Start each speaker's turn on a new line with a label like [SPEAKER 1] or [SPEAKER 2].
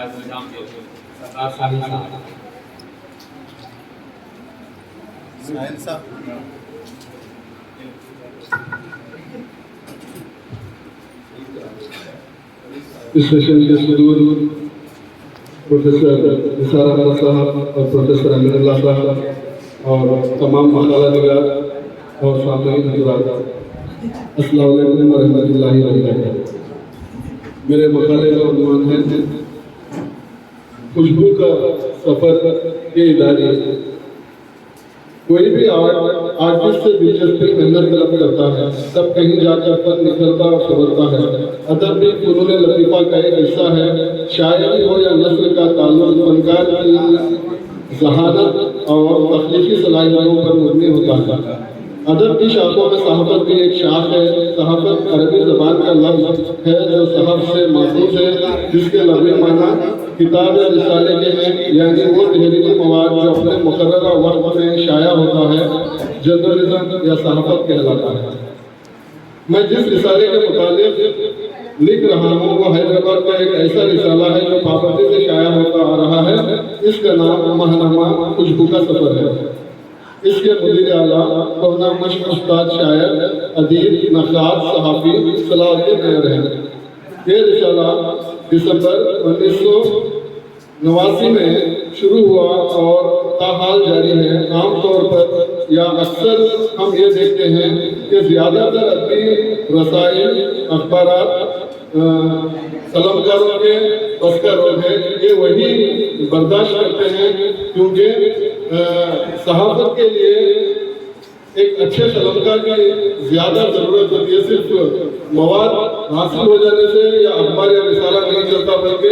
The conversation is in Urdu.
[SPEAKER 1] قائد نظام کے سردار ساحل صاحب
[SPEAKER 2] اس سیشن کے صدور پروفیسر نثار احمد صاحب اور پروفیسر امین اللہ صاحب اور تمام مقالہ نگار اور سامعین حضرات، السلام علیکم ورحمۃ اللہ وبرکاتہ۔ میرے مقالے کا عنوان ہے خوشبو کا سفر کے ادارے۔ کوئی بھی آرٹسٹ سے دلچسپی محنت طلب کرتا ہے، تب کہیں جا کر خط نکلتا اور سنورتا ہے۔ ادب بھی فنون لطیفہ کا ایک حصہ ہے۔ شاعری ہو یا نثر کا تعلق فنکار کی ذہانت اور تخلیقی صلاحیتوں پر مبنی ہوتا ہے۔ ادب کی شاخوں میں صحافت بھی ایک شاخ ہے۔ صحافت عربی زبان کا لفظ ہے جو صحف سے ماخوذ ہے، جس کے لفظی معنی کتاب یا رسالے کے ہیں، یعنی وہ تحریری مواد جو اپنے مقررہ وقت میں شائع ہوتا ہے، جرنلزم یا صحافت کہلاتا ہے۔ میں جس رسالے کے متعلق لکھ رہا ہوں وہ حیدرآباد کا ایک ایسا رسالہ ہے جو پابندی سے شائع ہوتا آ رہا ہے۔ اس کا نام ماہنامہ خوشبو کا سفر ہے۔ اس کے مدیر اعلیٰ کہنا مشق استاد شاعر ادیب نقاد صحافی صلاح الدین ایار ہیں۔ یہ رسالہ دسمبر 1989 میں شروع ہوا اور تاحال جاری ہے۔ عام طور پر یا اکثر ہم یہ دیکھتے ہیں کہ زیادہ تر ادبی رسائل اخبارات قلمکاروں کے بس کا رول ہے، یہ وہی برداشت کرتے ہیں، کیونکہ صحافت کے لیے ایک اچھے قلمکار کی زیادہ ضرورت ہوتی ہے۔ صرف مواد حاصل ہو جانے سے یا اخبار یا رسالہ نہیں چلتا، بلکہ